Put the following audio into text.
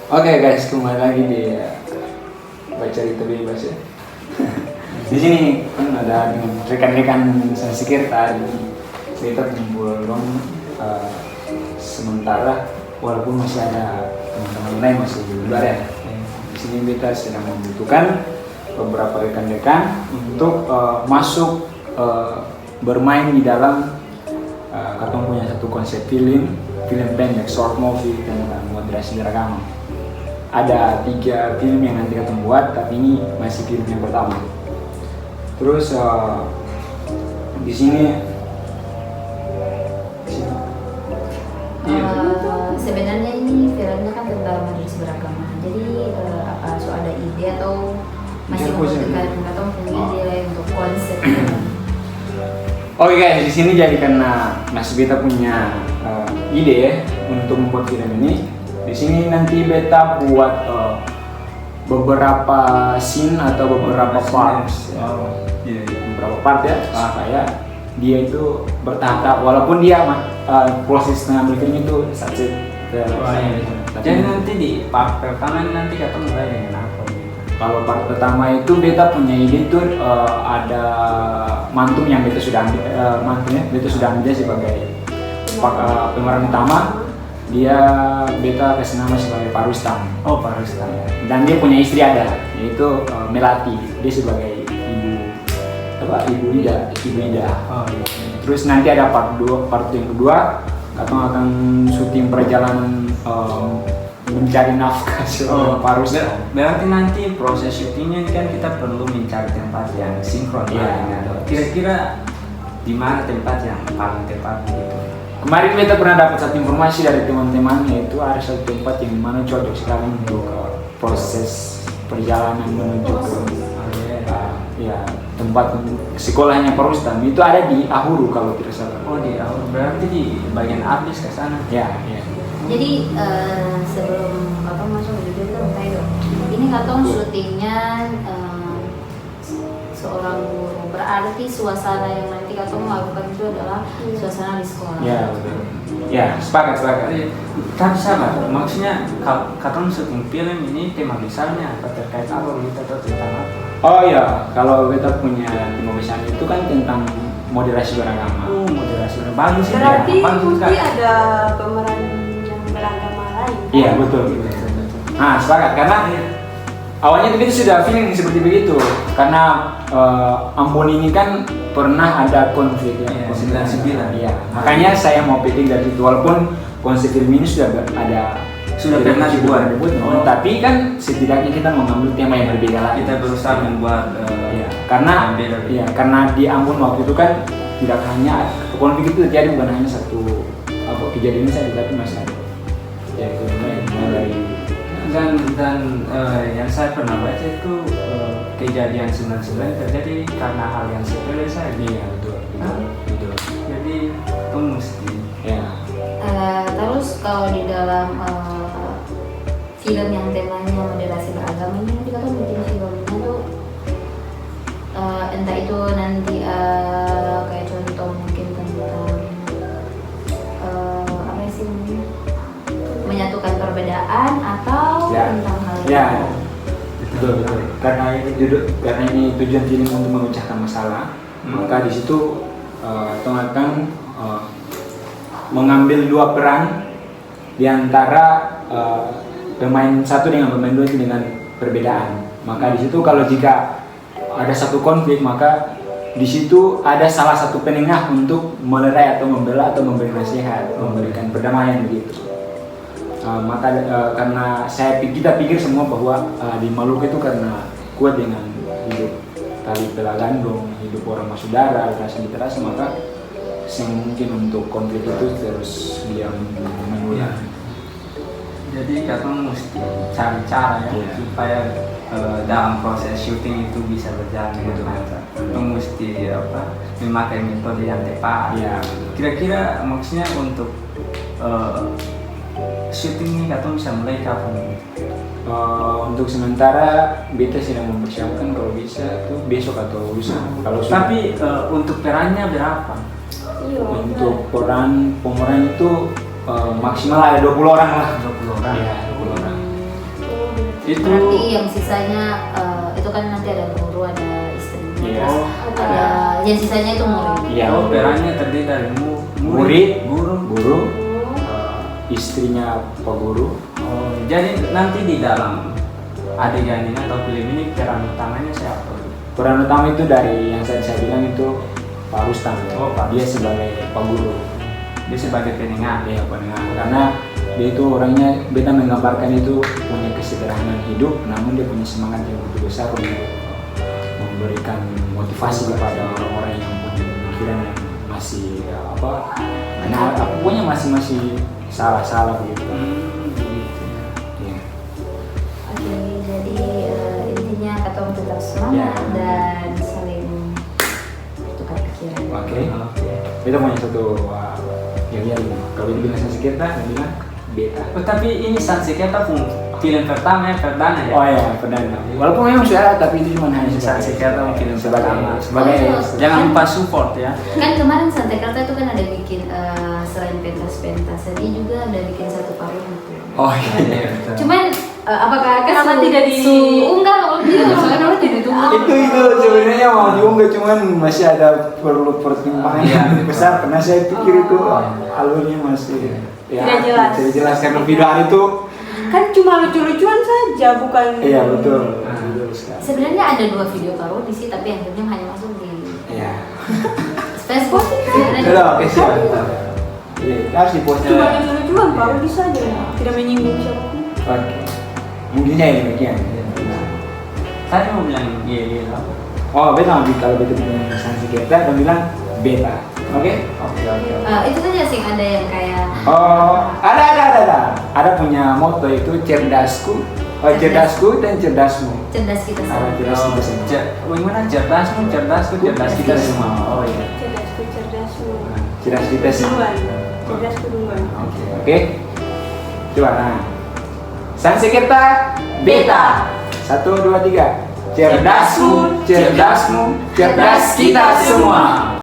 Oke guys, kembali lagi di baca itu bebas ya. Di sini kan ada dengan rekan-rekan sekretar kita kumpul dong sementara walaupun masih ada teman-teman lain masih di luar ya. Di sini kita sedang membutuhkan beberapa rekan-rekan untuk masuk bermain di dalam katong punya satu konsep film pendek short movie tentang moderasi beragama. Ada 3 film yang nanti kita buat, tapi ini masih film yang pertama. Terus di sini sebenarnya ini filmnya kan tentang moderasi beragama. Jadi apa ada ide atau masih membutuhkan atau punya ide untuk konsep film? Oke guys, di sini jadi karena Mas Beta punya ide ya untuk membuat film ini. Di sini nanti Beta buat beberapa scene atau beberapa part, beberapa part ya, supaya dia itu bertahap. Walaupun dia proses mengambil film itu satu. Jadi nanti di part pertama nanti kita mulai dengan apa? Kalau part pertama itu Beta punya ide itu ada mantum yang Beta sudah ambil, mantumnya Beta sudah ambil sebagai pemeran utama. Dia Beta kasih nama sebagai Pak Rustam. Oh, Pak Rustam. Dan dia punya istri ada, yaitu Melati. Dia sebagai ibu Ida. Oh, iya. Terus nanti ada part yang kedua, kita akan syuting perjalanan mencari nafkah seorang Pak Rustam. Berarti nanti proses syutingnya kan kita perlu mencari tempat yang sinkron. Kira-kira di mana tempat yang paling tepat gitu? Kemarin kita pernah dapat satu informasi dari teman-teman, yaitu ada satu tempat yang mana cocok sekali untuk proses perjalanan menuju ke tempat sekolahnya Pak Rustam. Itu ada di Ahuru kalau tidak salah. Oh, di Ahuru, berarti di bagian habis ke sana. Ya. Jadi sebelum Katong masuk video kita mau tanya dong. Ini Katong syutingnya seorang guru. Berarti suasana yang nanti Katong lakukan itu adalah suasana di sekolah. Ya betul. Ya sepakat. Tapi sabar, maksudnya Katong syuting film ini tema besarnya apa terkait apa gitu atau tentang apa? Oh iya, kalau kita punya tema besar itu kan tentang moderasi beragama. Oh, moderasi beragama bagus ya. Berarti Bagus, mesti Kak. ada pemeran yang beragama lain. Kan? Iya betul. Nah sepakat karena awalnya kita sudah feeling seperti begitu karena Ambon ini kan pernah ada konflik ya, 99. Iya. Makanya saya mau petik dari itu walaupun konsep film ini sudah pernah dibuat. Tapi kan setidaknya kita mengambil tema yang berbeda lagi. Kita berusaha membuat karena di Ambon waktu itu kan tidak hanya konflik itu terjadi bukan hanya satu kejadian saja tapi masih ada. Ya itu dari dan yang saya pernah baca itu kejadian 99 terjadi karena hal yang sepele saja. Iya betul. Jadi itu mesti. Ya. Terus kalau di dalam film yang temanya moderasi beragama ini nanti Katong bikin filmnya tuh entah itu nanti kayak contoh mungkin tentang apa sih namanya, menyatukan perbedaan atau tentang hal yang betul. Karena ini tujuan film untuk memecahkan masalah, maka di situ Tong akan mengambil 2 peran di antara pemain satu dengan pemain 2 itu dengan perbedaan. Maka di situ kalau jika ada satu konflik, maka di situ ada salah satu penengah untuk melerai atau membela atau memberi nasihat, memberikan perdamaian begitu. Karena kita pikir semua bahwa di Maluku itu karena kuat dengan hidup tali bela gandong, hidup orang saudara, rasa literasi, maka yang mungkin untuk konflik itu terus dia mengulang. Jadi Katong mesti cari cara ya supaya dalam proses syuting itu bisa berjalan dengan lancar. Katong mesti memakai metode yang tepat. Ya. Kira-kira maksudnya untuk syuting ini Katong bisa mulai kapan? Untuk sementara Beta sedang mempersiapkan kalau bisa tuh besok atau lusa. Tapi untuk perannya berapa? Untuk pemeran itu maksimal ada 20 orang lah. 20 orang. Iya, 20 orang. Itu Berarti yang sisanya itu kan nanti ada guru, ada istrinya, Iya. terus ada yang sisanya itu murid. Iya. oh, perannya terdiri dari Murid, guru. Istrinya Pak Guru. Oh, jadi nanti di dalam adegan ini atau film ini peran utamanya siapa? Peran utama itu dari yang saya bilang itu Pak Rustam. Oh, Pak Dia sebagai Pak Guru. Dia sebagai penengah. Iya, penengah. Karena dia itu orangnya, beta menggambarkan itu punya kesederhanaan hidup, namun dia punya semangat yang begitu besar untuk memberikan motivasi kepada orang-orang yang punya pemikiran yang masih pokoknya masih salah begitu. Begitu. Iya. Oke, jadi intinya katong tetap semangat Ya. dan saling tukar pikiran. Oke. Oke. Kita punya satu yang kalau dibilang Sansekerta, dia bilang beta. Oh, tapi ini Sansekerta pun film pertama ya, perdana ya. Oh ya, perdana. Walaupun memang sudah ada, tapi itu cuma hanya Sansekerta film pertama. sebagai Oh, Jangan lupa support ya. Kan kemarin Sansekerta itu kan ada bikin selain pentas-pentas, dia juga ada bikin satu parodi. oh iya. Cuman apakah Kenapa tidak diunggah? Kalau tidak, soalnya orang tidak ditunggu. itu sebenarnya mau diunggah, cuman masih ada perlu pertimbangan yang lebih besar karena saya pikir itu alurnya masih Tidak jelas. Tidak jelas karena video hari itu Kan cuma lucu-lucuan saja, bukan. iya betul. Betul sekali. Sebenarnya ada 2 video parodi sih, tapi yang kedua hanya masuk di Iya. Facebook. Udah, oke siap. Iya, harus diposting. Cuma lucu-lucuan, parodi saja. Tidak menyinggung siapapun. Oke. Mungkinnya ya demikian. Saya mau bilang iya lah. Oh, beta kalau beta bilang Sansekerta, dan bilang beta. Oke? Oke. Itu saja sih ada yang kayak Oh, ada. Ada punya moto itu cerdasku, cerdasku dan cerdasmu. cerdas kita Ada semua. cerdas kita semua. Bagaimana cerdasmu, cerdas kita semua. Oh iya. Cerdasku. Cerdas kita semua. Duluan. Cerdasku duluan. Oke. Coba nah. Sansekerta beta. 1, 2, 3. Cerdasku, cerdasmu, cerdas kita semua.